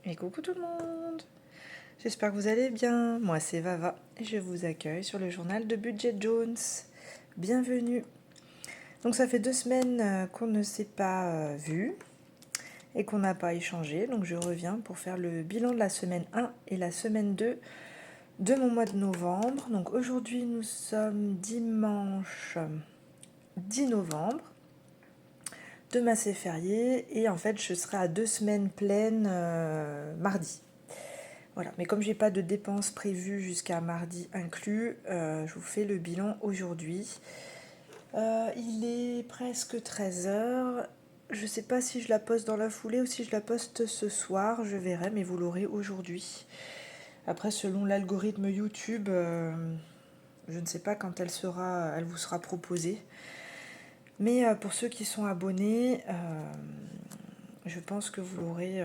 Et coucou tout le monde. J'espère que vous allez bien. Moi c'est Vava et je vous accueille sur le journal de Budget Jones. Bienvenue. Donc ça fait 2 semaines qu'on ne s'est pas vu et qu'on n'a pas échangé. Donc je reviens pour faire le bilan de la semaine 1 et la semaine 2 de mon mois de novembre. Donc aujourd'hui nous sommes dimanche 10 novembre. Demain c'est férié et en fait je serai à 2 semaines pleines mardi. Voilà, mais comme j'ai pas de dépenses prévues jusqu'à mardi inclus, je vous fais le bilan aujourd'hui. Il est presque 13 heures. Je sais pas si je la poste dans la foulée ou si je la poste ce soir, je verrai, mais vous l'aurez aujourd'hui. Après, selon l'algorithme YouTube, je ne sais pas quand elle vous sera proposée. Mais pour ceux qui sont abonnés, je pense que vous l'aurez,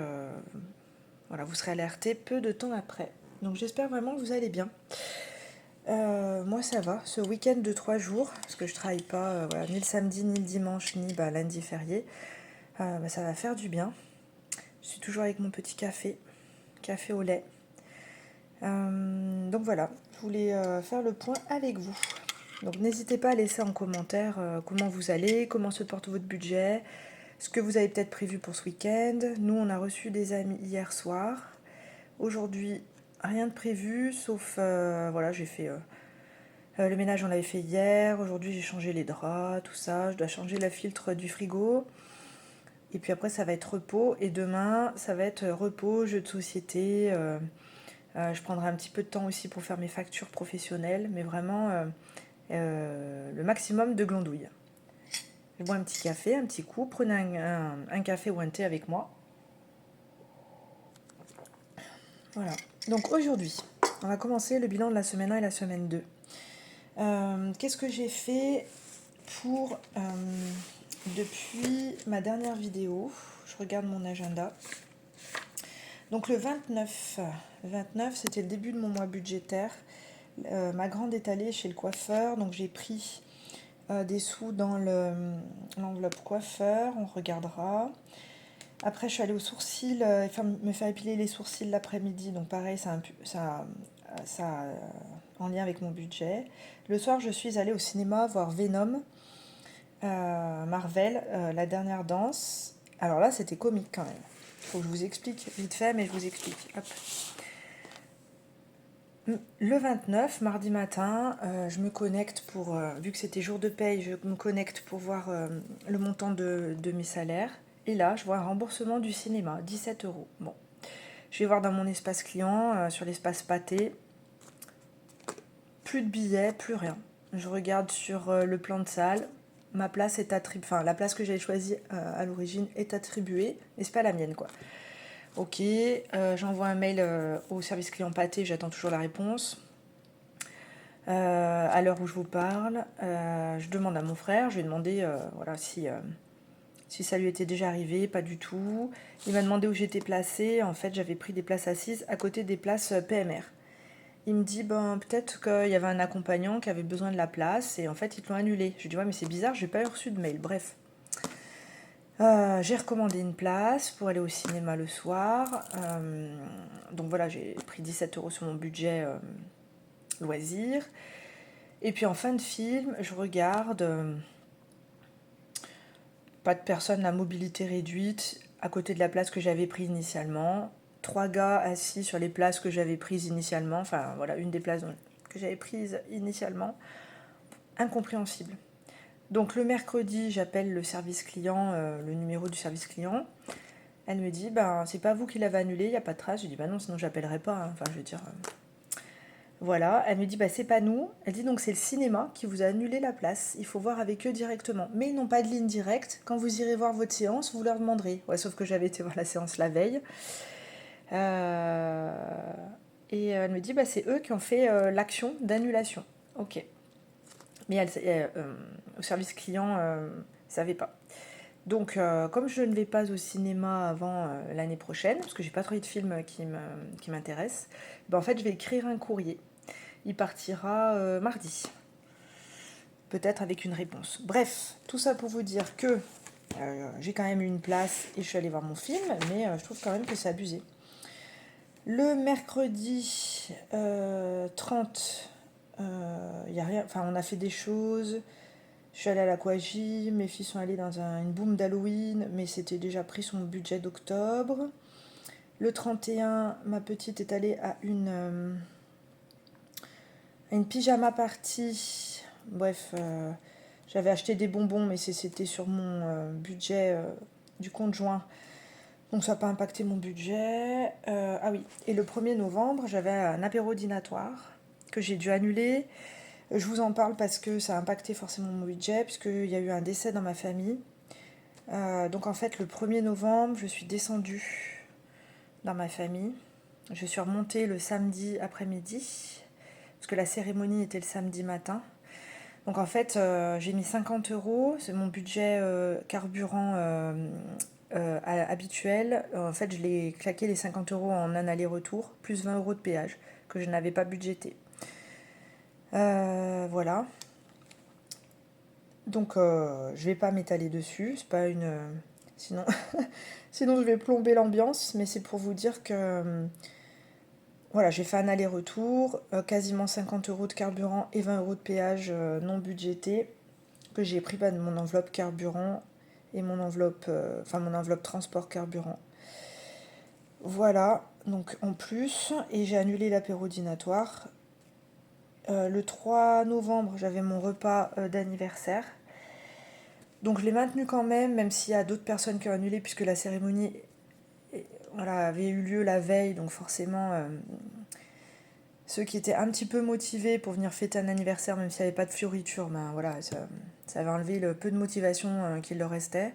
voilà, vous serez alerté peu de temps après. Donc j'espère vraiment que vous allez bien. Moi ça va, ce week-end de 3 jours, parce que je travaille pas voilà, ni le samedi, ni le dimanche, ni lundi férié, ça va faire du bien. Je suis toujours avec mon petit café au lait. Donc voilà, je voulais faire le point avec vous. Donc n'hésitez pas à laisser en commentaire comment vous allez, comment se porte votre budget, ce que vous avez peut-être prévu pour ce week-end. Nous on a reçu des amis hier soir. Aujourd'hui, rien de prévu, sauf voilà, j'ai fait le ménage, on l'avait fait hier. Aujourd'hui, j'ai changé les draps, tout ça. Je dois changer le filtre du frigo. Et puis après, ça va être repos. Et demain, ça va être repos, jeux de société. Je prendrai un petit peu de temps aussi pour faire mes factures professionnelles, mais vraiment le maximum de glandouille. Je bois un petit café, un petit coup. Prenez un café ou un thé avec moi. Voilà. Donc aujourd'hui, on va commencer le bilan de la semaine 1 et la semaine 2. Qu'est-ce que j'ai fait pour depuis ma dernière vidéo? Je regarde mon agenda. Donc le 29 c'était le début de mon mois budgétaire. Ma grande est allée chez le coiffeur, donc j'ai pris des sous dans l'enveloppe coiffeur, on regardera. Après je suis allée aux sourcils, me faire épiler les sourcils l'après-midi, donc pareil, ça en lien avec mon budget. Le soir, je suis allée au cinéma voir Venom, Marvel, la dernière danse. Alors là, c'était comique quand même. Faut que je vous explique vite fait, mais je vous explique. Hop. Le 29, mardi matin, je me connecte pour, vu que c'était jour de paye, je me connecte pour voir le montant de mes salaires. Et là, je vois un remboursement du cinéma, 17 euros. Bon, je vais voir dans mon espace client, sur l'espace pâté, plus de billets, plus rien. Je regarde sur le plan de salle, ma place est attribuée, enfin la place que j'avais choisie à l'origine est attribuée, mais c'est pas la mienne quoi. Ok, j'envoie un mail au service client pâté, j'attends toujours la réponse. À l'heure où je vous parle, je demande à mon frère, je lui ai demandé voilà, si ça lui était déjà arrivé, pas du tout. Il m'a demandé où j'étais placée, en fait j'avais pris des places assises à côté des places PMR. Il me dit, ben, peut-être qu'il y avait un accompagnant qui avait besoin de la place et en fait, ils te l'ont annulé. Je lui dis, ouais, mais c'est bizarre, j'ai pas reçu de mail. Bref. J'ai recommandé une place pour aller au cinéma le soir. Donc voilà, j'ai pris 17 euros sur mon budget loisir. Et puis en fin de film, je regarde pas de personne à mobilité réduite à côté de la place que j'avais prise initialement. 3 gars assis sur les places que j'avais prises initialement. Enfin voilà, une des places que j'avais prises initialement. Incompréhensible. Donc le mercredi, j'appelle le service client, le numéro du service client. Elle me dit, ben c'est pas vous qui l'avez annulé, il n'y a pas de trace. Je dis, ben non, sinon j'appellerai pas. Hein. Enfin, je veux dire. Voilà. Elle me dit, bah c'est pas nous. Elle dit, donc c'est le cinéma qui vous a annulé la place. Il faut voir avec eux directement. Mais ils n'ont pas de ligne directe. Quand vous irez voir votre séance, vous leur demanderez. Ouais, sauf que j'avais été voir la séance la veille. Et elle me dit, bah c'est eux qui ont fait l'action d'annulation. Ok. Mais au service client, ne savait pas. Donc, comme je ne vais pas au cinéma avant l'année prochaine, parce que j'ai pas trouvé de film qui m'intéresse, ben en fait, je vais écrire un courrier. Il partira mardi. Peut-être avec une réponse. Bref, tout ça pour vous dire que j'ai quand même eu une place et je suis allée voir mon film, mais je trouve quand même que c'est abusé. Le mercredi 30, y a rien, enfin on a fait des choses. Je suis allée à l'aquagym, mes filles sont allées dans une boom d'Halloween, mais c'était déjà pris son budget d'octobre. Le 31, ma petite est allée à une pyjama party. Bref, j'avais acheté des bonbons, mais c'était sur mon budget du conjoint. Donc ça n'a pas impacté mon budget. Ah oui, et le 1er novembre, j'avais un apéro dînatoire que j'ai dû annuler. Je vous en parle parce que ça a impacté forcément mon budget, puisqu'il y a eu un décès dans ma famille. Donc en fait, le 1er novembre, je suis descendue dans ma famille. Je suis remontée le samedi après-midi, parce que la cérémonie était le samedi matin. Donc en fait, j'ai mis 50 €, c'est mon budget carburant habituel. En fait, je l'ai claqué les 50 € en un aller-retour, plus 20 € de péage, que je n'avais pas budgété. Voilà. Donc je vais pas m'étaler dessus, c'est pas une. Sinon, sinon je vais plomber l'ambiance, mais c'est pour vous dire que voilà, j'ai fait un aller-retour, quasiment 50 € de carburant et 20 € de péage non budgété, que j'ai pris de mon enveloppe carburant et mon enveloppe, mon enveloppe transport carburant. Voilà, donc en plus, et j'ai annulé l'apéro dînatoire. Le 3 novembre, j'avais mon repas d'anniversaire. Donc je l'ai maintenu quand même, même s'il y a d'autres personnes qui ont annulé, puisque la cérémonie voilà, avait eu lieu la veille, donc forcément, ceux qui étaient un petit peu motivés pour venir fêter un anniversaire, même s'il n'y avait pas de fioriture, ben voilà, ça avait enlevé le peu de motivation qu'il leur restait.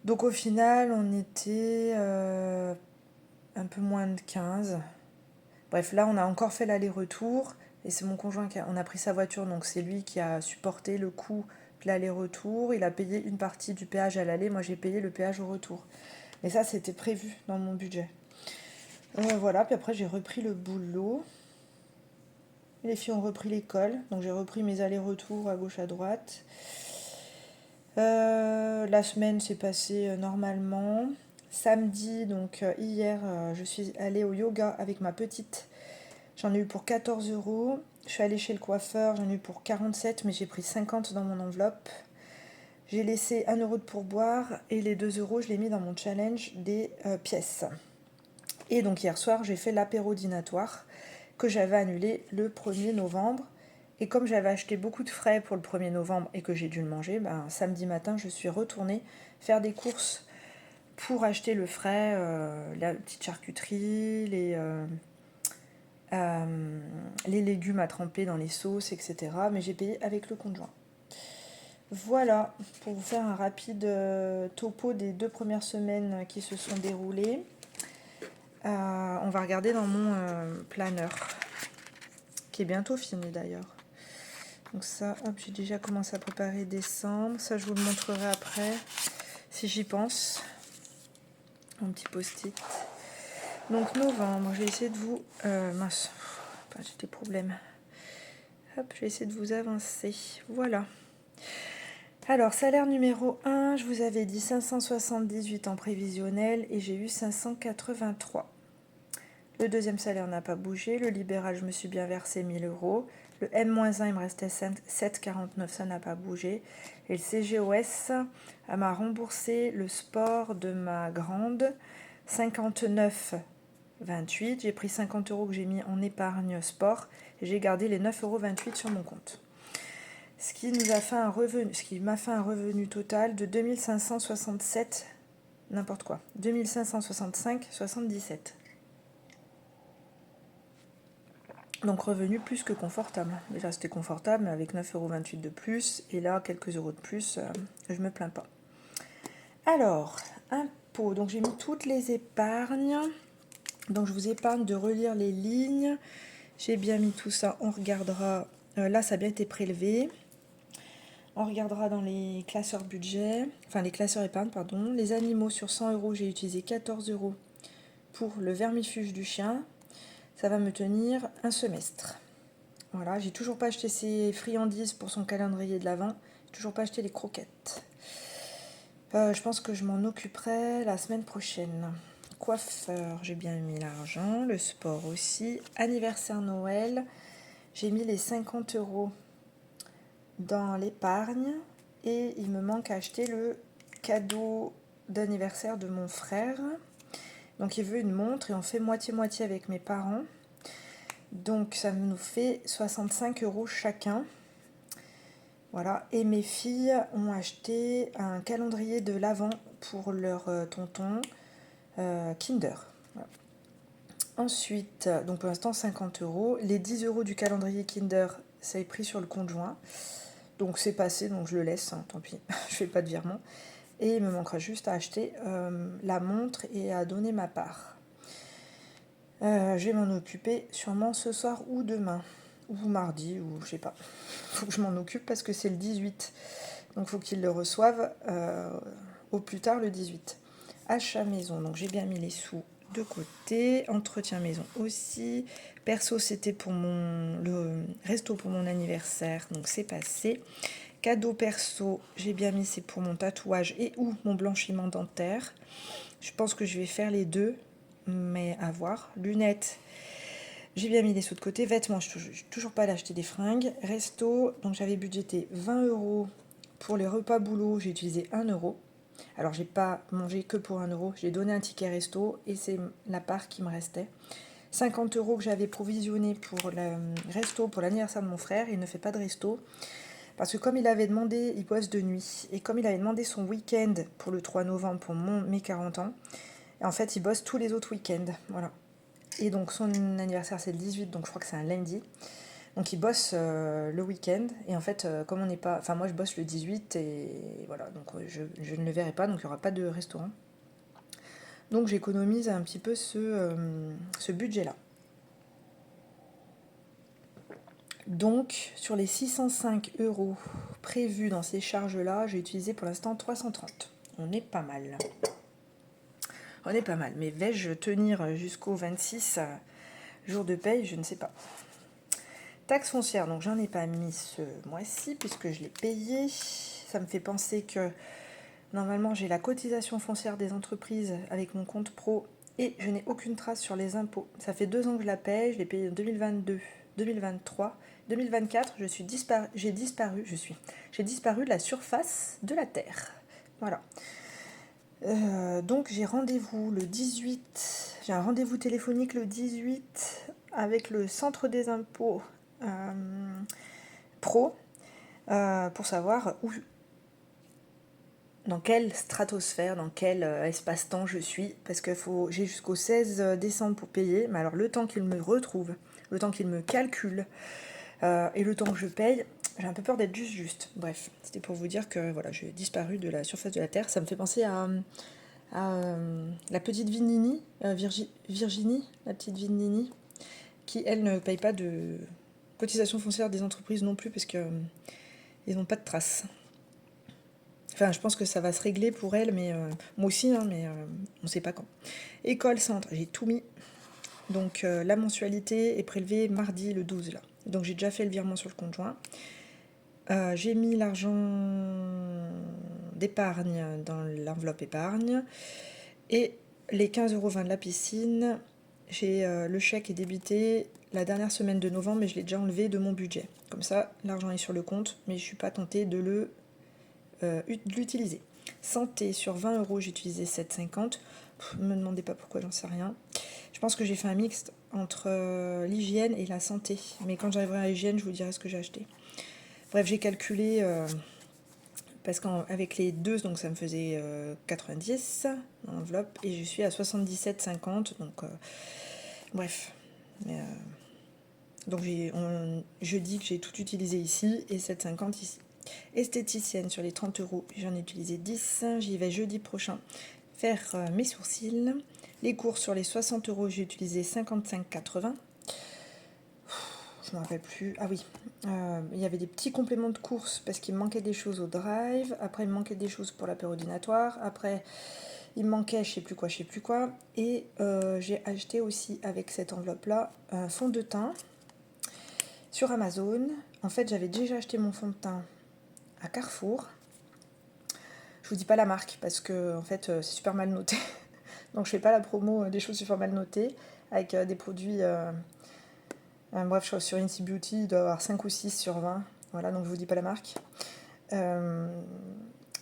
Donc au final, on était un peu moins de 15. Bref, là, on a encore fait l'aller-retour, et c'est mon conjoint on a pris sa voiture, donc c'est lui qui a supporté le coût de l'aller-retour. Il a payé une partie du péage à l'aller, moi j'ai payé le péage au retour. Mais ça, c'était prévu dans mon budget. Voilà, puis après j'ai repris le boulot. Les filles ont repris l'école, donc j'ai repris mes allers-retours à gauche à droite. La semaine s'est passée normalement. Samedi, donc hier, je suis allée au yoga avec ma petite. J'en ai eu pour 14 €. Je suis allée chez le coiffeur, j'en ai eu pour 47, mais j'ai pris 50 dans mon enveloppe. J'ai laissé 1 € de pourboire et les 2 €, je l'ai mis dans mon challenge des pièces. Et donc hier soir, j'ai fait l'apéro dînatoire que j'avais annulé le 1er novembre. Et comme j'avais acheté beaucoup de frais pour le 1er novembre et que j'ai dû le manger, samedi matin, je suis retournée faire des courses pour acheter le frais, la petite charcuterie, les légumes à tremper dans les sauces, etc. Mais j'ai payé avec le conjoint. Voilà, pour vous faire un rapide topo des 2 premières semaines qui se sont déroulées. On va regarder dans mon planner, qui est bientôt fini d'ailleurs. Donc ça, hop, j'ai déjà commencé à préparer décembre. Ça, je vous le montrerai après, si j'y pense. Un petit post-it. Donc novembre, je vais essayer de vous... mince, j'ai des problèmes. Hop, je vais essayer de vous avancer. Voilà. Alors, salaire numéro 1, je vous avais dit 578 en prévisionnel et j'ai eu 583. Le deuxième salaire n'a pas bougé. Le libéral, je me suis bien versé 1000 €. Le M-1, il me restait 7,49, ça n'a pas bougé. Et le CGOS m'a remboursé le sport de ma grande, 59,28. J'ai pris 50 € que j'ai mis en épargne sport et j'ai gardé les 9,28 € sur mon compte. Ce qui m'a fait un revenu total de 2567, n'importe quoi, 2565,77. Donc revenu plus que confortable. Déjà c'était confortable, mais avec 9,28 € de plus, et là quelques euros de plus, je me plains pas. Alors, impôts, donc j'ai mis toutes les épargnes. Donc je vous épargne de relire les lignes. J'ai bien mis tout ça, on regardera. Là ça a bien été prélevé. On regardera dans les classeurs budget, enfin les classeurs épargne, pardon. Les animaux, sur 100 €, j'ai utilisé 14 € pour le vermifuge du chien. Ça va me tenir un semestre. Voilà, j'ai toujours pas acheté ses friandises pour son calendrier de l'Avent. J'ai toujours pas acheté les croquettes. Je pense que je m'en occuperai la semaine prochaine. coiffeur, j'ai bien mis l'argent, le sport aussi. Anniversaire Noël, j'ai mis les 50 € dans l'épargne et il me manque à acheter le cadeau d'anniversaire de mon frère. Donc il veut une montre et on fait moitié-moitié avec mes parents. Donc ça nous fait 65 € chacun. Voilà, et mes filles ont acheté un calendrier de l'Avent pour leur tonton Kinder. Voilà. Ensuite, donc pour l'instant 50 €. Les 10 € du calendrier Kinder, ça est pris sur le compte joint. Donc c'est passé, donc je le laisse, hein, tant pis, je fais pas de virement. Et il me manquera juste à acheter la montre et à donner ma part. Je vais m'en occuper sûrement ce soir ou demain. Ou mardi, ou je sais pas. Faut que je m'en occupe parce que c'est le 18. Donc faut qu'ils le reçoivent au plus tard le 18. Achat maison, donc j'ai bien mis les sous de côté. Entretien maison aussi. Perso, c'était pour le resto pour mon anniversaire, donc c'est passé. Cadeau perso, j'ai bien mis, c'est pour mon tatouage et ou mon blanchiment dentaire. Je pense que je vais faire les deux, mais à voir. Lunettes, j'ai bien mis les sous de côté. Vêtements, je ne suis toujours pas allée acheter des fringues. Resto, donc j'avais budgété 20 € pour les repas boulot, j'ai utilisé 1 €. Alors j'ai pas mangé que pour 1 €, j'ai donné un ticket resto et c'est la part qui me restait. 50 € que j'avais provisionné pour le resto pour l'anniversaire de mon frère, il ne fait pas de resto. Parce que comme il avait demandé, il bosse de nuit, et comme il avait demandé son week-end pour le 3 novembre pour mes 40 ans, en fait il bosse tous les autres week-ends, voilà. Et donc son anniversaire c'est le 18, donc je crois que c'est un lundi. Donc il bosse le week-end, et en fait comme on n'est pas... Enfin moi je bosse le 18, et voilà, donc je ne le verrai pas, donc il n'y aura pas de restaurant. Donc j'économise un petit peu ce budget-là. Donc, sur les 605 € prévus dans ces charges-là, j'ai utilisé pour l'instant 330. On est pas mal. On est pas mal. Mais vais-je tenir jusqu'au 26 jour de paye? Je ne sais pas. Taxe foncière, donc j'en ai pas mis ce mois-ci puisque je l'ai payé. Ça me fait penser que normalement j'ai la cotisation foncière des entreprises avec mon compte pro et je n'ai aucune trace sur les impôts. Ça fait 2 ans que je la paye, je l'ai payée en 2022, 2023. 2024, j'ai disparu de la surface de la Terre. Voilà. Donc j'ai rendez-vous le 18, j'ai un rendez-vous téléphonique le 18 avec le centre des impôts pro pour savoir dans quelle stratosphère, dans quel espace-temps je suis, parce que j'ai jusqu'au 16 décembre pour payer, mais alors le temps qu'il me retrouve, le temps qu'il me calcule, et le temps que je paye, j'ai un peu peur d'être juste. Bref, c'était pour vous dire que voilà, j'ai disparu de la surface de la Terre. Ça me fait penser à la petite Vinini, Virginie, la petite Vinini, qui elle ne paye pas de cotisation foncière des entreprises non plus, parce que ils n'ont pas de traces. Enfin, je pense que ça va se régler pour elle, mais moi aussi, hein, mais on ne sait pas quand. École, centre, j'ai tout mis. Donc la mensualité est prélevée mardi le 12 là. Donc j'ai déjà fait le virement sur le compte joint. J'ai mis l'argent d'épargne dans l'enveloppe épargne. Et les 15,20 € de la piscine, j'ai le chèque est débité la dernière semaine de novembre, mais je l'ai déjà enlevé de mon budget. Comme ça, l'argent est sur le compte, mais je ne suis pas tentée de l'utiliser. Santé, sur 20 €, j'ai utilisé 7,50 €. Ne me demandez pas pourquoi, j'en sais rien. Je pense que j'ai fait un mixte entre l'hygiène et la santé. Mais quand j'arriverai à l'hygiène, je vous dirai ce que j'ai acheté. Bref, j'ai calculé, parce qu'avec les deux, donc ça me faisait 90 dans l'enveloppe, et je suis à 77,50. Donc, bref. Donc je dis que j'ai tout utilisé ici, et 7,50 ici. Esthéticienne, sur les 30 €, j'en ai utilisé 10. J'y vais jeudi prochain faire mes sourcils. Les courses, sur les 60 €, j'ai utilisé 55,80. Je ne me rappelle plus. Ah oui, il y avait des petits compléments de courses parce qu'il me manquait des choses au drive. Après, il me manquait des choses pour l'apérodinatoire. Après, il me manquait je sais plus quoi. Et j'ai acheté aussi avec cette enveloppe-là un fond de teint sur Amazon. En fait, j'avais déjà acheté mon fond de teint à Carrefour. Je vous dis pas la marque parce que en fait c'est super mal noté. Donc je fais pas la promo des chaussures mal notées avec des produits. Bref, je crois que sur Inti Beauty, il doit y avoir 5 ou 6 sur 20. Voilà, donc je vous dis pas la marque. Euh,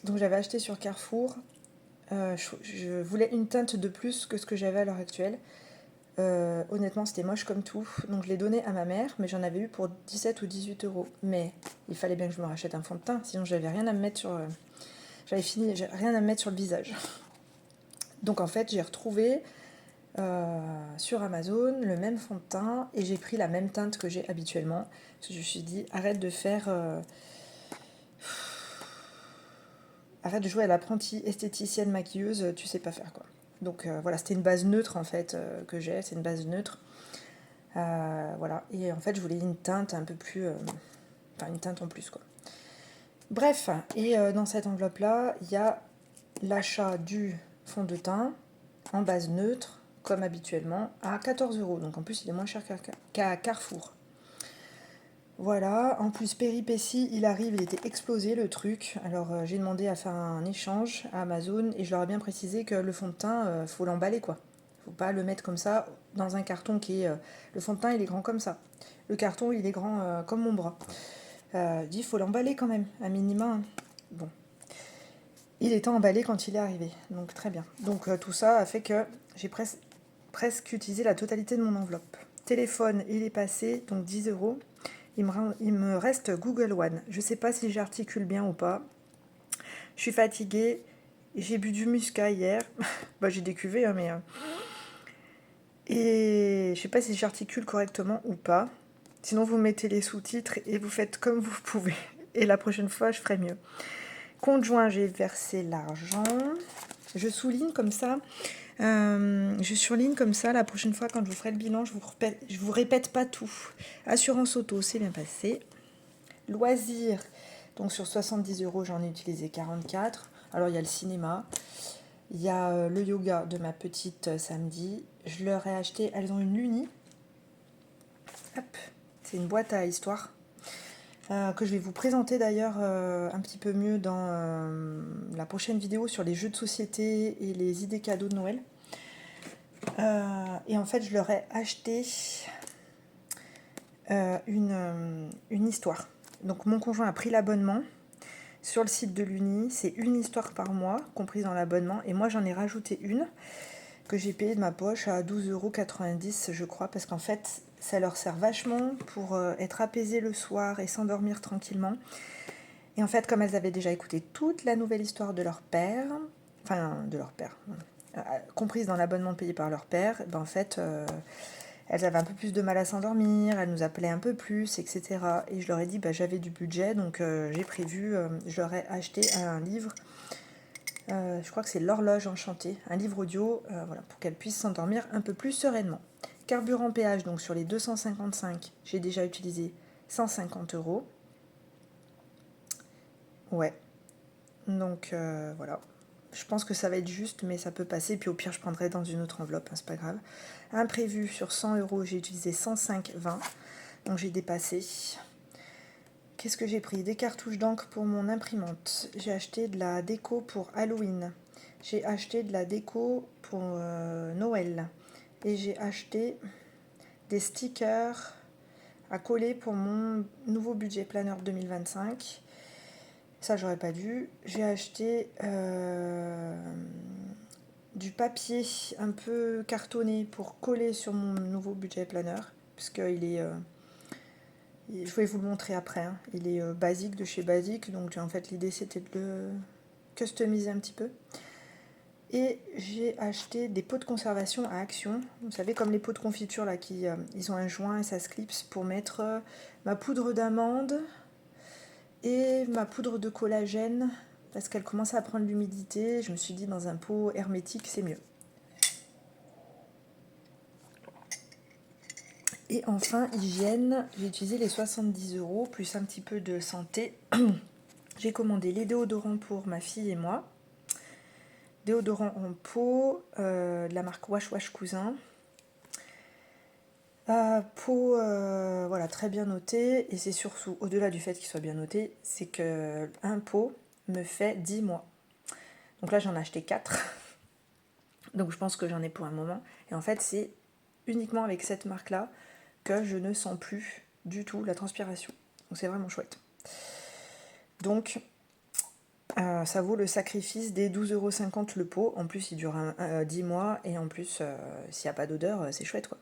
donc j'avais acheté sur Carrefour. Je voulais une teinte de plus que ce que j'avais à l'heure actuelle. Honnêtement, c'était moche comme tout. Donc je l'ai donné à ma mère, mais j'en avais eu pour 17 ou 18 euros. Mais il fallait bien que je me rachète un fond de teint, sinon j'avais rien à me mettre sur. J'ai rien à me mettre sur le visage. Donc en fait, j'ai retrouvé sur Amazon le même fond de teint et j'ai pris la même teinte que j'ai habituellement. Parce que je me suis dit, arrête de jouer à l'apprentie esthéticienne maquilleuse, tu sais pas faire quoi. Donc voilà, c'était une base neutre en fait que j'ai, c'est une base neutre. Voilà, et en fait je voulais une teinte un peu plus. Enfin, une teinte en plus quoi. Bref, et dans cette enveloppe là, il y a l'achat du fond de teint en base neutre, comme habituellement, à 14 euros. Donc en plus, il est moins cher qu'à Carrefour. Voilà, en plus péripétie, il arrive, il était explosé le truc. Alors j'ai demandé à faire un échange à Amazon et je leur ai bien précisé que le fond de teint, faut l'emballer quoi. Faut pas le mettre comme ça dans un carton qui est. Le fond de teint il est grand comme ça. Le carton il est grand comme mon bras. Je dis faut l'emballer quand même, un minima. Hein. Bon. Il était emballé quand il est arrivé, donc très bien. Donc tout ça a fait que j'ai presque utilisé la totalité de mon enveloppe. Téléphone, il est passé, donc 10 euros. Il me reste Google One. Je ne sais pas si j'articule bien ou pas. Je suis fatiguée. J'ai bu du muscat hier. Bah, j'ai des cuvées, hein, mais... Et je ne sais pas si j'articule correctement ou pas. Sinon, vous mettez les sous-titres et vous faites comme vous pouvez. Et la prochaine fois, je ferai mieux. Compte joint, j'ai versé l'argent. Je souligne comme ça. Je surligne comme ça. La prochaine fois, quand je vous ferai le bilan, je vous répète pas tout. Assurance auto, c'est bien passé. Loisirs, donc sur 70 euros, j'en ai utilisé 44. Alors, il y a le cinéma. Il y a le yoga de ma petite samedi. Je leur ai acheté, elles ont une Luni. Hop, c'est une boîte à histoire. Que je vais vous présenter d'ailleurs un petit peu mieux dans la prochaine vidéo sur les jeux de société et les idées cadeaux de Noël. Et en fait, je leur ai acheté une histoire. Donc mon conjoint a pris l'abonnement sur le site de l'Uni. C'est une histoire par mois, comprise dans l'abonnement. Et moi, j'en ai rajouté une que j'ai payée de ma poche à 12,90 €, je crois, parce qu'en fait, ça leur sert vachement pour être apaisés le soir et s'endormir tranquillement. Et en fait, comme elles avaient déjà écouté toute la nouvelle histoire de leur père, comprise dans l'abonnement payé par leur père, ben en fait, elles avaient un peu plus de mal à s'endormir, elles nous appelaient un peu plus, etc. Et je leur ai dit, bah, j'avais du budget, donc j'ai prévu, je leur ai acheté un livre, je crois que c'est L'Horloge enchantée, un livre audio, voilà, pour qu'elles puissent s'endormir un peu plus sereinement. Carburant péage, donc sur les 255, j'ai déjà utilisé 150 euros. Ouais, donc voilà. Je pense que ça va être juste, mais ça peut passer. Puis au pire, je prendrai dans une autre enveloppe, hein, c'est pas grave. Imprévu sur 100 euros, j'ai utilisé 105,20. Donc j'ai dépassé. Qu'est-ce que j'ai pris? Des cartouches d'encre pour mon imprimante. J'ai acheté de la déco pour Halloween. J'ai acheté de la déco pour Noël. Et j'ai acheté des stickers à coller pour mon nouveau budget planner 2025. Ça, j'aurais pas dû. J'ai acheté du papier un peu cartonné pour coller sur mon nouveau budget planner. Parce qu'il est... je vais vous le montrer après. Hein. Il est basique de chez Basique. Donc en fait, l'idée, c'était de le customiser un petit peu. Et j'ai acheté des pots de conservation à Action. Vous savez, comme les pots de confiture, là, ils ont un joint et ça se clipse pour mettre ma poudre d'amande et ma poudre de collagène parce qu'elle commence à prendre l'humidité. Je me suis dit dans un pot hermétique c'est mieux. Et enfin hygiène, j'ai utilisé les 70 euros plus un petit peu de santé. J'ai commandé les déodorants pour ma fille et moi. Déodorant en pot de la marque Wash Wash Cousin. Pot voilà, très bien noté, et c'est surtout au-delà du fait qu'il soit bien noté, c'est que un pot me fait 10 mois. Donc là j'en ai acheté 4. Donc je pense que j'en ai pour un moment. Et en fait, c'est uniquement avec cette marque-là que je ne sens plus du tout la transpiration. Donc c'est vraiment chouette. Donc ça vaut le sacrifice des 12,50 € le pot. En plus, il dure 10 mois. Et en plus, s'il n'y a pas d'odeur, c'est chouette quoi.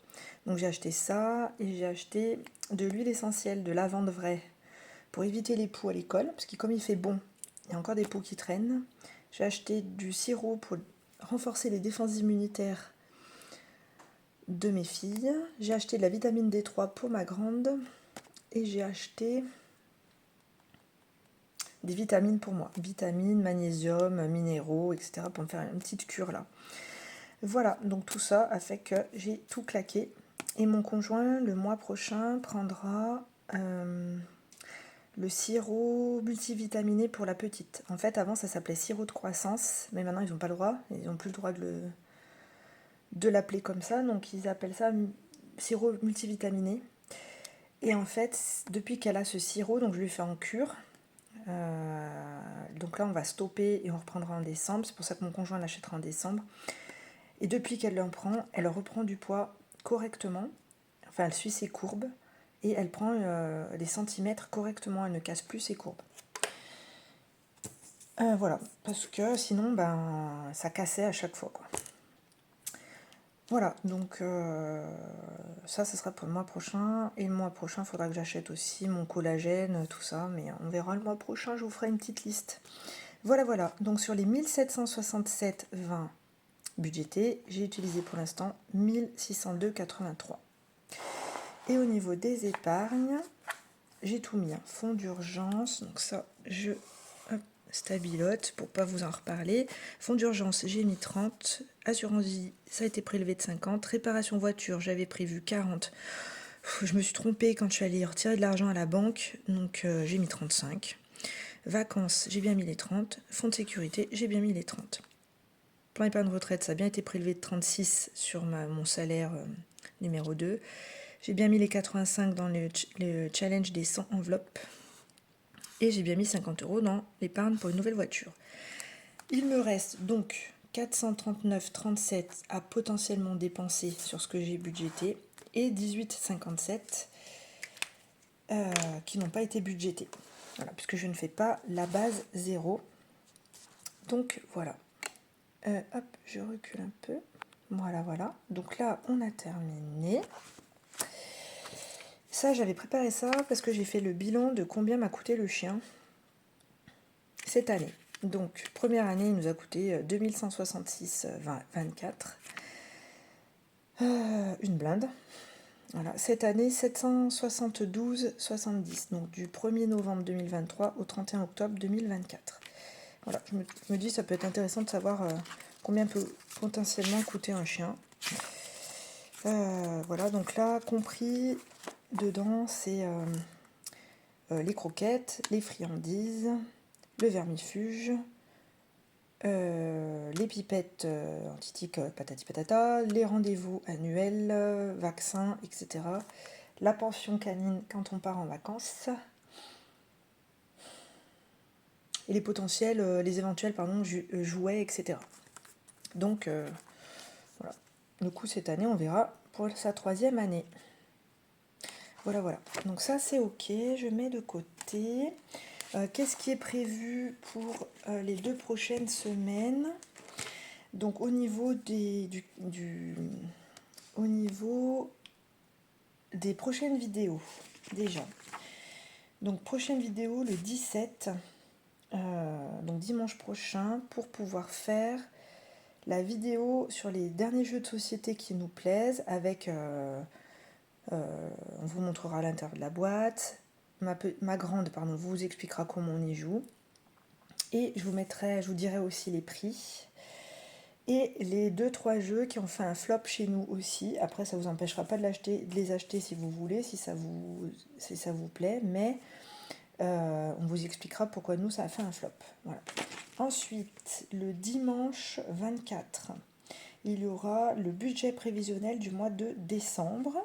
Donc j'ai acheté ça. Et j'ai acheté de l'huile essentielle de lavande vraie pour éviter les poux à l'école. Parce que comme il fait bon, il y a encore des poux qui traînent. J'ai acheté du sirop pour renforcer les défenses immunitaires de mes filles. J'ai acheté de la vitamine D3 pour ma grande. Et j'ai acheté des vitamines pour moi. Vitamines, magnésium, minéraux, etc. pour me faire une petite cure là. Voilà, donc tout ça a fait que j'ai tout claqué. Et mon conjoint, le mois prochain, prendra le sirop multivitaminé pour la petite. En fait, avant, ça s'appelait sirop de croissance, mais maintenant, ils n'ont pas le droit. Ils n'ont plus le droit de l'appeler comme ça. Donc, ils appellent ça sirop multivitaminé. Et en fait, depuis qu'elle a ce sirop, donc je lui fais en cure. Donc là, on va stopper et on reprendra en décembre. C'est pour ça que mon conjoint l'achètera en décembre. Et depuis qu'elle en prend, elle reprend du poids correctement. Enfin, elle suit ses courbes et elle prend des centimètres correctement. Elle ne casse plus ses courbes. Voilà, parce que sinon, ça cassait à chaque fois, quoi. Voilà, donc ça sera pour le mois prochain. Et le mois prochain, il faudra que j'achète aussi mon collagène, tout ça. Mais on verra le mois prochain, je vous ferai une petite liste. Voilà. Donc sur les 1767,20 budgétés, j'ai utilisé pour l'instant 1602,83. Et au niveau des épargnes, j'ai tout mis. Fonds d'urgence, donc ça, je stabilote pour pas vous en reparler. Fonds d'urgence, j'ai mis 30. Assurance vie, ça a été prélevé de 50. Réparation voiture, j'avais prévu 40. Je me suis trompée quand je suis allée retirer de l'argent à la banque, donc j'ai mis 35. Vacances, j'ai bien mis les 30. Fonds de sécurité, j'ai bien mis les 30. Plan épargne retraite, ça a bien été prélevé de 36 sur mon salaire numéro 2. J'ai bien mis les 85 dans le challenge des 100 enveloppes. Et j'ai bien mis 50 € dans l'épargne pour une nouvelle voiture. Il me reste donc 439,37 à potentiellement dépenser sur ce que j'ai budgété et 18,57 qui n'ont pas été budgétés. Voilà, puisque je ne fais pas la base 0. Donc voilà. Hop, je recule un peu. Voilà. Donc là, on a terminé. Ça, j'avais préparé ça parce que j'ai fait le bilan de combien m'a coûté le chien cette année. Donc, première année, il nous a coûté 2166,24. Une blinde. Voilà. Cette année, 772,70. Donc, du 1er novembre 2023 au 31 octobre 2024. Voilà, je me dis ça peut être intéressant de savoir combien peut potentiellement coûter un chien. Voilà, donc là, compris dedans, c'est les croquettes, les friandises, le vermifuge, les pipettes anti-tic patati patata, les rendez-vous annuels, vaccins, etc. La pension canine quand on part en vacances. Et les potentiels, les éventuels, jouets, etc. Donc, voilà. Le coup, cette année, on verra pour sa 3e année. Voilà. Donc ça, c'est OK. Je mets de côté. Qu'est-ce qui est prévu pour les 2 prochaines semaines? Donc, au niveau au niveau des prochaines vidéos, déjà. Donc, prochaine vidéo le 17, donc dimanche prochain, pour pouvoir faire la vidéo sur les derniers jeux de société qui nous plaisent avec... on vous montrera l'intérieur de la boîte. Ma grande vous expliquera comment on y joue. Et je vous dirai aussi les prix. Et les 2-3 jeux qui ont fait un flop chez nous aussi. Après, ça ne vous empêchera pas de les acheter si vous voulez, si ça vous plaît. Mais on vous expliquera pourquoi nous, ça a fait un flop. Voilà. Ensuite, le dimanche 24, il y aura le budget prévisionnel du mois de décembre.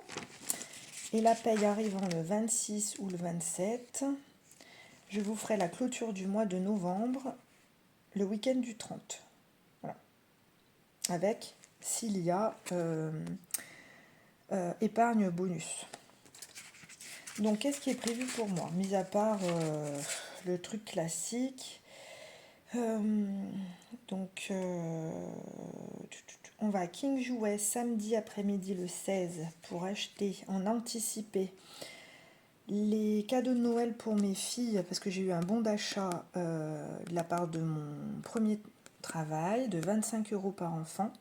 Et la paye arrivant le 26 ou le 27. Je vous ferai la clôture du mois de novembre, le week-end du 30. Voilà. avec s'il y a épargne bonus. Donc qu'est-ce qui est prévu pour moi, mis à part le truc classique. Donc on va à King Jouet samedi après-midi le 16 pour acheter en anticipé les cadeaux de Noël pour mes filles, parce que j'ai eu un bon d'achat de la part de mon premier travail de 25 € par enfant.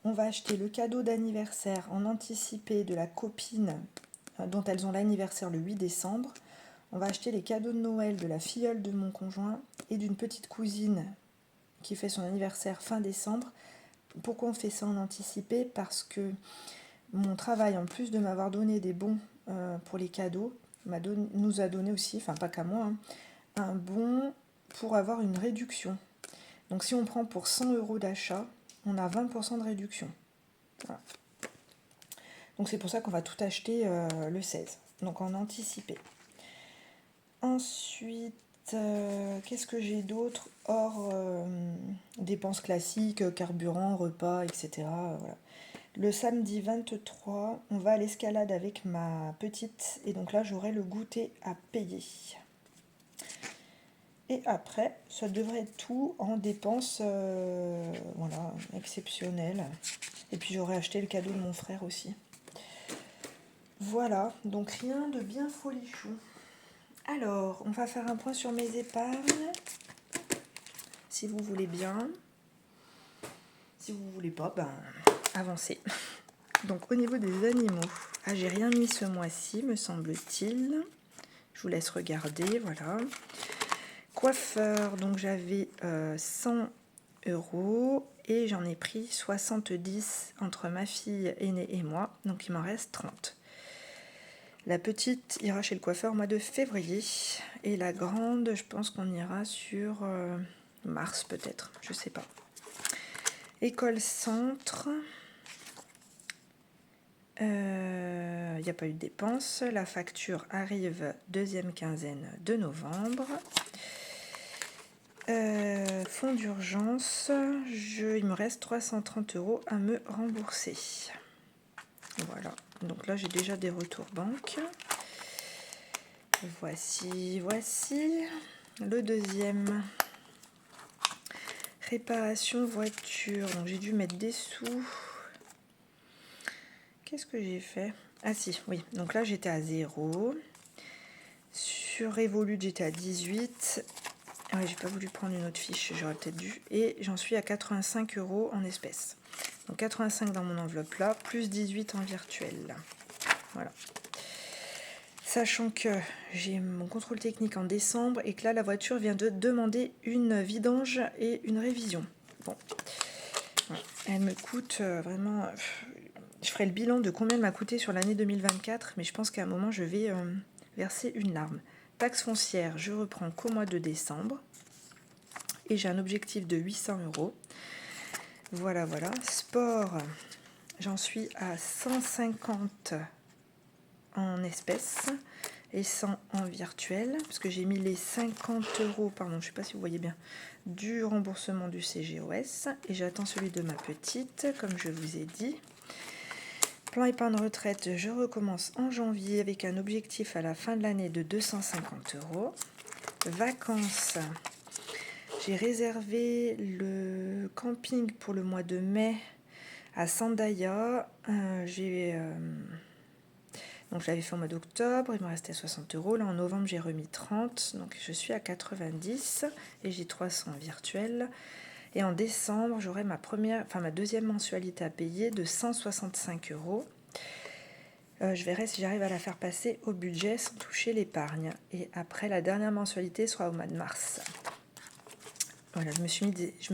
On va acheter le cadeau d'anniversaire en anticipé de la copine dont elles ont l'anniversaire le 8 décembre. On va acheter les cadeaux de Noël de la filleule de mon conjoint et d'une petite cousine qui fait son anniversaire fin décembre. Pourquoi on fait ça en anticipé? Parce que mon travail, en plus de m'avoir donné des bons pour les cadeaux, nous a donné aussi, enfin pas qu'à moi, hein, un bon pour avoir une réduction. Donc si on prend pour 100 € d'achat, on a 20% de réduction. Voilà. Donc c'est pour ça qu'on va tout acheter le 16, donc en anticipé. Ensuite, qu'est-ce que j'ai d'autre hors dépenses classiques, carburant, repas, etc. Voilà. Le samedi 23, on va à l'escalade avec ma petite et donc là j'aurai le goûter à payer. Et après, ça devrait être tout en dépenses voilà, exceptionnelles. Et puis j'aurai acheté le cadeau de mon frère aussi. Voilà, donc rien de bien folichon. Alors, on va faire un point sur mes épargnes, si vous voulez bien. Si vous voulez pas, ben avancez. Donc au niveau des animaux, j'ai rien mis ce mois-ci, me semble-t-il. Je vous laisse regarder, voilà. Coiffeur, donc j'avais 100 € et j'en ai pris 70 entre ma fille aînée et moi, donc il m'en reste 30. La petite ira chez le coiffeur au mois de février et la grande, je pense qu'on ira sur mars peut-être, je sais pas. École centre, il n'y a pas eu de dépenses. La facture arrive deuxième quinzaine de novembre. Fonds d'urgence, il me reste 330 € à me rembourser. Voilà, donc là j'ai déjà des retours banque. Voici le deuxième. Réparation voiture, donc j'ai dû mettre des sous. Qu'est-ce que j'ai fait? Ah si, oui, donc là j'étais à 0. Sur Revolut j'étais à 18. Ouais, j'ai pas voulu prendre une autre fiche, j'aurais peut-être dû. Et j'en suis à 85 € en espèces. Donc 85 dans mon enveloppe là, plus 18 en virtuel. Voilà. Sachant que j'ai mon contrôle technique en décembre et que là la voiture vient de demander une vidange et une révision. Bon, voilà. Elle me coûte vraiment... Je ferai le bilan de combien elle m'a coûté sur l'année 2024, mais je pense qu'à un moment je vais verser une larme. Taxe foncière, je reprends qu'au mois de décembre. Et j'ai un objectif de 800 €. Voilà, voilà. Sport, j'en suis à 150 en espèces et 100 en virtuel, parce que j'ai mis les 50 €, pardon, je ne sais pas si vous voyez bien, du remboursement du CGOS, et j'attends celui de ma petite, comme je vous ai dit. Plan épargne retraite, je recommence en janvier avec un objectif à la fin de l'année de 250 €. Vacances, j'ai réservé le camping pour le mois de mai à Sandaia. Donc je l'avais fait au mois d'octobre, il me restait 60 €. Là en novembre j'ai remis 30, donc je suis à 90 et j'ai 300 virtuels. Et en décembre j'aurai ma deuxième mensualité à payer de 165 €. Je verrai si j'arrive à la faire passer au budget sans toucher l'épargne. Et après la dernière mensualité sera au mois de mars. Voilà, je me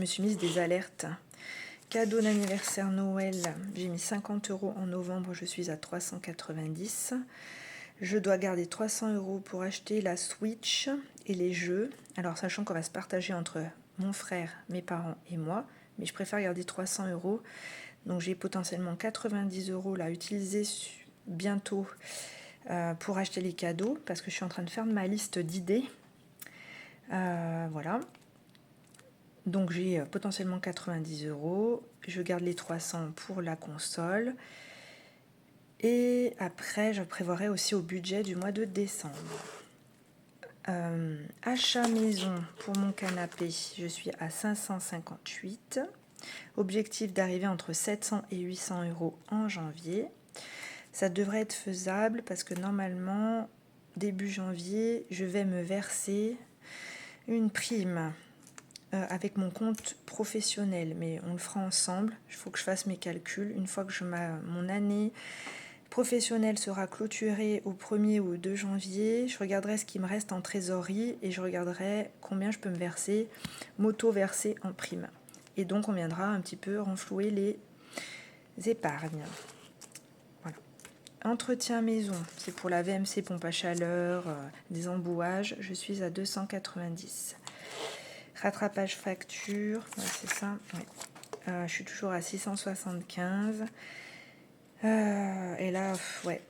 suis mise des alertes. Cadeau d'anniversaire Noël, j'ai mis 50 € en novembre, je suis à 390. Je dois garder 300 € pour acheter la Switch et les jeux. Alors sachant qu'on va se partager entre mon frère, mes parents et moi, mais je préfère garder 300 €. Donc j'ai potentiellement 90 € là à utiliser bientôt pour acheter les cadeaux, parce que je suis en train de faire ma liste d'idées. Voilà. Donc j'ai potentiellement 90 euros. Je garde les 300 pour la console. Et après, je prévoirai aussi au budget du mois de décembre. Achat maison pour mon canapé, je suis à 558. Objectif d'arriver entre 700 et 800 euros en janvier. Ça devrait être faisable parce que normalement, début janvier, je vais me verser une prime avec mon compte professionnel. Mais on le fera ensemble. Il faut que je fasse mes calculs. Une fois que mon année professionnelle sera clôturée au 1er ou 2 janvier, je regarderai ce qui me reste en trésorerie et je regarderai combien je peux me verser, m'auto-verser en prime. Et donc on viendra un petit peu renflouer les épargnes. Voilà. Entretien maison, c'est pour la VMC pompe à chaleur, des embouages, je suis à 290. Rattrapage facture, ouais, c'est ça. Ouais. Je suis toujours à 675. Et là, ouais,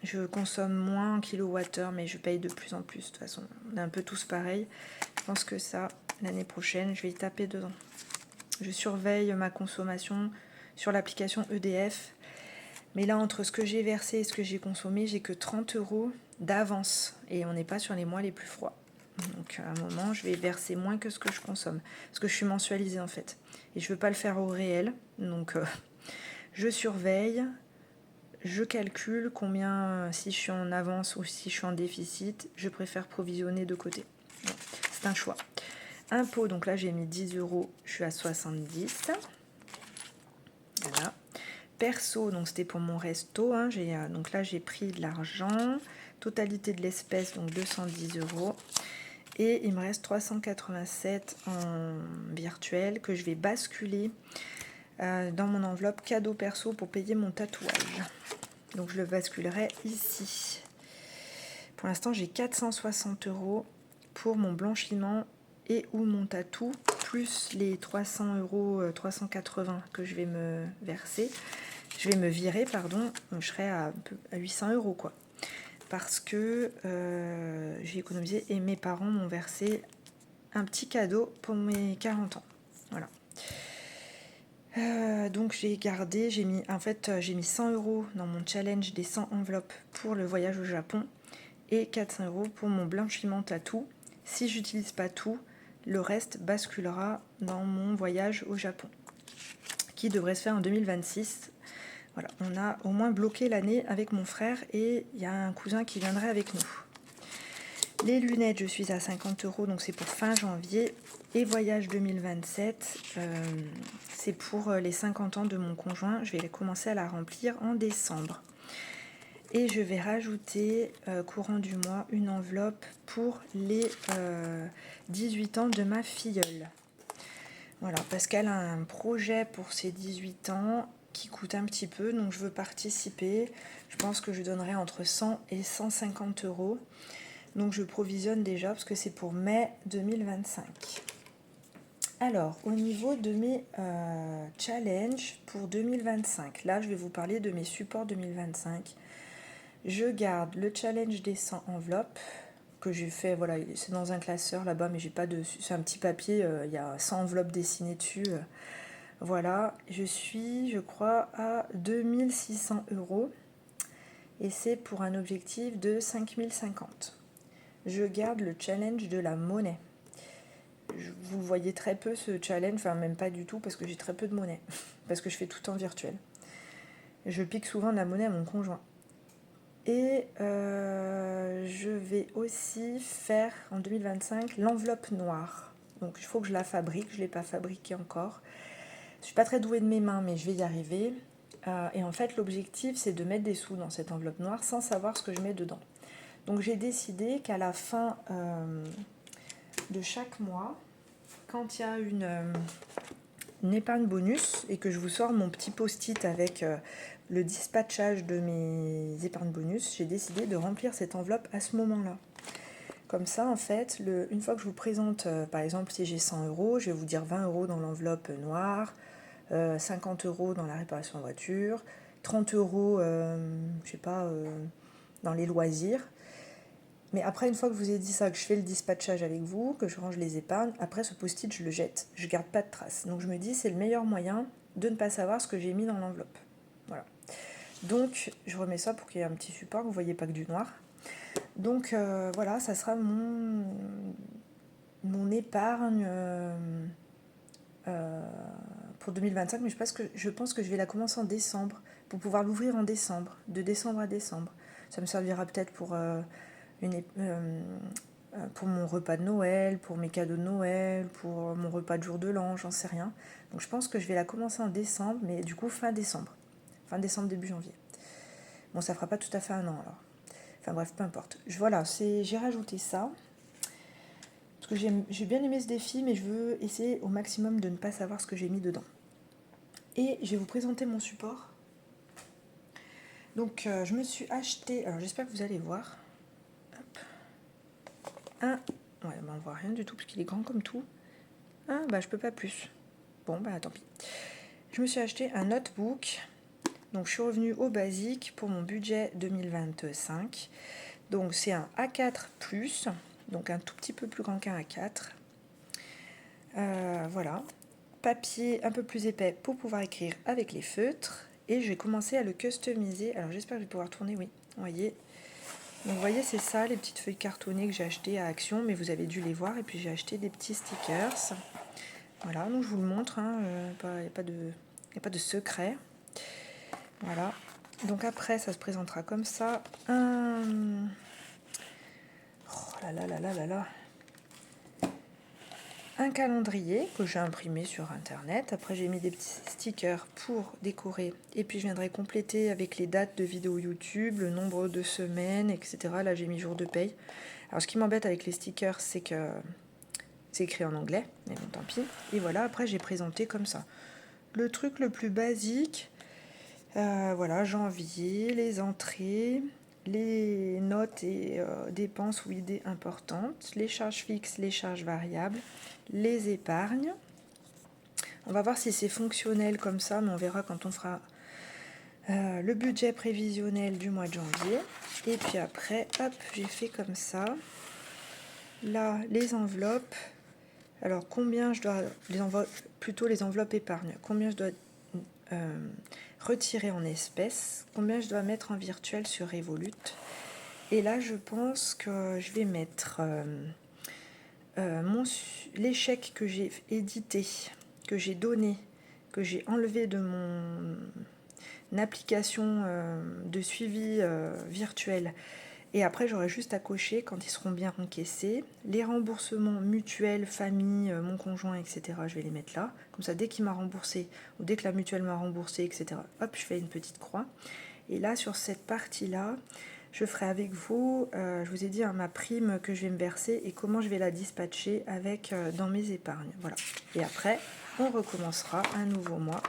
je consomme moins en kilowattheure, mais je paye de plus en plus. De toute façon, on est un peu tous pareils. Je pense que ça, l'année prochaine, je vais y taper dedans. Je surveille ma consommation sur l'application EDF. Mais là, entre ce que j'ai versé et ce que j'ai consommé, j'ai que 30 euros d'avance. Et on n'est pas sur les mois les plus froids. Donc à un moment, je vais verser moins que ce que je consomme. Parce que je suis mensualisée en fait. Et je ne veux pas le faire au réel. Donc je surveille. Je calcule combien, si je suis en avance ou si je suis en déficit, je préfère provisionner de côté. Bon, c'est un choix. Impôt, donc là j'ai mis 10 euros, je suis à 70. Voilà. Perso, donc c'était pour mon resto. Hein, donc là j'ai pris de l'argent. Totalité de l'espèce, donc 210 euros. Et il me reste 387 en virtuel que je vais basculer dans mon enveloppe cadeau perso pour payer mon tatouage. Donc je le basculerai ici. Pour l'instant, j'ai 460 euros pour mon blanchiment et ou mon tatou, plus les 300 euros, 380 que je vais me verser. Je vais me virer, pardon. Donc je serai à 800 euros, quoi. Parce que j'ai économisé et mes parents m'ont versé un petit cadeau pour mes 40 ans. Voilà. Donc j'ai gardé, j'ai mis 100 euros dans mon challenge des 100 enveloppes pour le voyage au Japon et 400 euros pour mon blanchiment tatou. Si j'utilise pas tout, le reste basculera dans mon voyage au Japon qui devrait se faire en 2026. Voilà, on a au moins bloqué l'année avec mon frère et il y a un cousin qui viendrait avec nous. Les lunettes, je suis à 50 euros, donc c'est pour fin janvier. Et voyage 2027, c'est pour les 50 ans de mon conjoint. Je vais commencer à la remplir en décembre. Et je vais rajouter, courant du mois, une enveloppe pour les 18 ans de ma filleule. Voilà, parce qu'elle a un projet pour ses 18 ans qui coûte un petit peu, donc je veux participer. Je pense que je donnerai entre 100 et 150 euros. Donc je provisionne déjà parce que c'est pour mai 2025. Alors, au niveau de mes challenges pour 2025, là je vais vous parler de mes supports 2025. Je garde le challenge des 100 enveloppes que j'ai fait, voilà, c'est dans un classeur là-bas, mais j'ai pas de. C'est un petit papier, il y a 100 enveloppes dessinées dessus. Voilà, je suis, je crois, à 2600 euros et c'est pour un objectif de 5050. Je garde le challenge de la monnaie. Vous voyez très peu ce challenge, enfin même pas du tout parce que j'ai très peu de monnaie, parce que je fais tout en virtuel. Je pique souvent de la monnaie à mon conjoint. Et je vais aussi faire en 2025 l'enveloppe noire. Donc il faut que je la fabrique, je ne l'ai pas fabriquée encore. Je ne suis pas très douée de mes mains, mais je vais y arriver. Et en fait l'objectif c'est de mettre des sous dans cette enveloppe noire sans savoir ce que je mets dedans. Donc j'ai décidé qu'à la fin de chaque mois, quand il y a une épargne bonus et que je vous sors mon petit post-it avec le dispatchage de mes épargnes bonus, j'ai décidé de remplir cette enveloppe à ce moment-là. Comme ça, en fait, une fois que je vous présente, par exemple, si j'ai 100 euros, je vais vous dire 20 euros dans l'enveloppe noire, 50 euros dans la réparation de voiture, 30 euros, je sais pas, dans les loisirs. Mais après, une fois que je vous ai dit ça, que je fais le dispatchage avec vous, que je range les épargnes, après ce post-it, je le jette. Je garde pas de traces. Donc je me dis, c'est le meilleur moyen de ne pas savoir ce que j'ai mis dans l'enveloppe. Voilà. Donc je remets ça pour qu'il y ait un petit support, que vous ne voyez pas que du noir. Donc voilà, ça sera mon épargne pour 2025, mais je pense que je vais la commencer en décembre, pour pouvoir l'ouvrir en décembre, de décembre à décembre. Ça me servira peut-être pour mon repas de Noël, pour mes cadeaux de Noël, pour mon repas de jour de l'an, j'en sais rien. Donc je pense que je vais la commencer en décembre, mais du coup fin décembre, début janvier. Bon, ça fera pas tout à fait un an alors. Enfin bref, peu importe. Voilà, j'ai rajouté ça. Parce que j'ai bien aimé ce défi, mais je veux essayer au maximum de ne pas savoir ce que j'ai mis dedans. Et je vais vous présenter mon support. Donc je me suis acheté, alors j'espère que vous allez voir. Hop. Ouais, on voit rien du tout parce qu'il est grand comme tout. Je peux pas plus. Bon, tant pis. Je me suis acheté un notebook. Donc je suis revenue au basique pour mon budget 2025. Donc c'est un A4+, donc un tout petit peu plus grand qu'un A4. Voilà. Papier un peu plus épais pour pouvoir écrire avec les feutres. Et je vais commencer à le customiser. Alors j'espère que je vais pouvoir tourner, oui. Vous voyez. Donc vous voyez, c'est ça, les petites feuilles cartonnées que j'ai achetées à Action, mais vous avez dû les voir. Et puis j'ai acheté des petits stickers. Voilà, donc je vous le montre, il n'y a pas de secret. Voilà. Donc après, ça se présentera comme ça. Oh là là là là là là. Un calendrier que j'ai imprimé sur internet. Après j'ai mis des petits stickers pour décorer. Et puis je viendrai compléter avec les dates de vidéos YouTube, le nombre de semaines, etc. Là j'ai mis jour de paye. Alors ce qui m'embête avec les stickers, c'est que c'est écrit en anglais. Mais bon, tant pis. Et voilà, après j'ai présenté comme ça. Le truc le plus basique. Voilà, janvier, les entrées, les notes et dépenses ou idées importantes, les charges fixes, les charges variables, les épargnes. On va voir si c'est fonctionnel comme ça, mais on verra quand on fera le budget prévisionnel du mois de janvier. Et puis après, hop, j'ai fait comme ça. Là, les enveloppes. Alors, combien je dois... les enveloppes épargne. Combien je dois retirer en espèces, combien je dois mettre en virtuel sur Revolut. Et là, je pense que je vais mettre les chèques que j'ai édités, que j'ai donnés, que j'ai enlevé de mon application de suivi virtuel. Et après, j'aurai juste à cocher quand ils seront bien encaissés. Les remboursements mutuels, famille, mon conjoint, etc., je vais les mettre là. Comme ça, dès qu'il m'a remboursé, ou dès que la mutuelle m'a remboursé, etc., hop, je fais une petite croix. Et là, sur cette partie-là, je ferai avec vous, je vous ai dit, ma prime que je vais me verser et comment je vais la dispatcher avec dans mes épargnes. Voilà. Et après, on recommencera un nouveau mois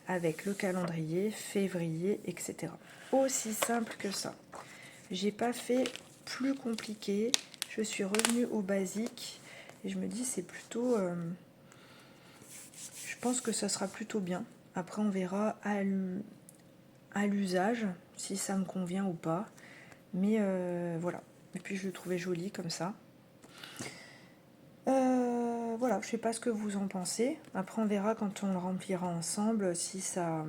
avec le calendrier, février, etc. Aussi simple que ça. J'ai pas fait plus compliqué. Je suis revenue au basique et je me dis c'est plutôt. Je pense que ça sera plutôt bien. Après on verra à l'usage si ça me convient ou pas. Mais voilà. Et puis je le trouvais joli comme ça. Voilà, je sais pas ce que vous en pensez. Après on verra quand on le remplira ensemble si ça.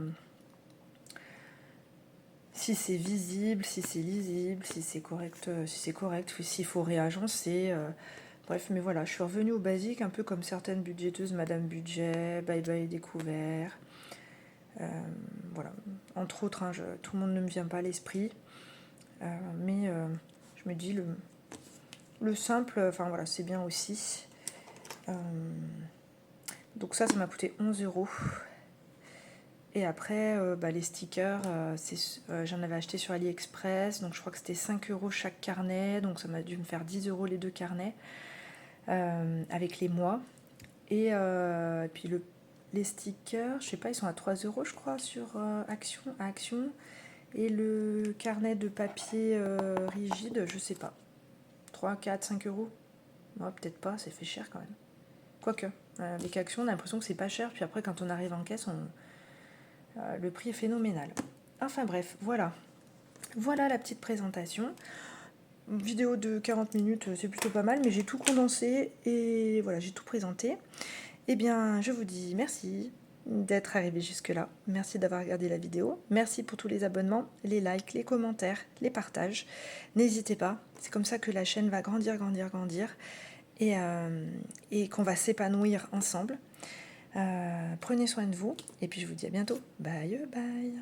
Si c'est visible, si c'est lisible, si c'est correct, s'il faut réagencer. Bref, mais voilà, je suis revenue au basique, un peu comme certaines budgéteuses, Madame Budget, Bye Bye Découvert. Voilà, entre autres, tout le monde ne me vient pas à l'esprit. Mais je me dis, le simple, enfin voilà, c'est bien aussi. Donc ça m'a coûté 11 €. Et après, les stickers, j'en avais acheté sur AliExpress, donc je crois que c'était 5 € chaque carnet, donc ça m'a dû me faire 10 € les deux carnets, avec les mois. Et puis les stickers, je sais pas, ils sont à 3 € je crois sur Action. Et le carnet de papier rigide, je sais pas, 3, 4, 5 €. Ouais, peut-être pas, ça fait cher quand même. Quoique, avec Action, on a l'impression que c'est pas cher, puis après quand on arrive en caisse, le prix est phénoménal. Enfin bref, voilà. Voilà la petite présentation. Une vidéo de 40 minutes, c'est plutôt pas mal, mais j'ai tout condensé et voilà, j'ai tout présenté. Eh bien, je vous dis merci d'être arrivé jusque-là. Merci d'avoir regardé la vidéo. Merci pour tous les abonnements, les likes, les commentaires, les partages. N'hésitez pas, c'est comme ça que la chaîne va grandir, grandir, grandir et qu'on va s'épanouir ensemble. Prenez soin de vous et puis je vous dis à bientôt. Bye bye.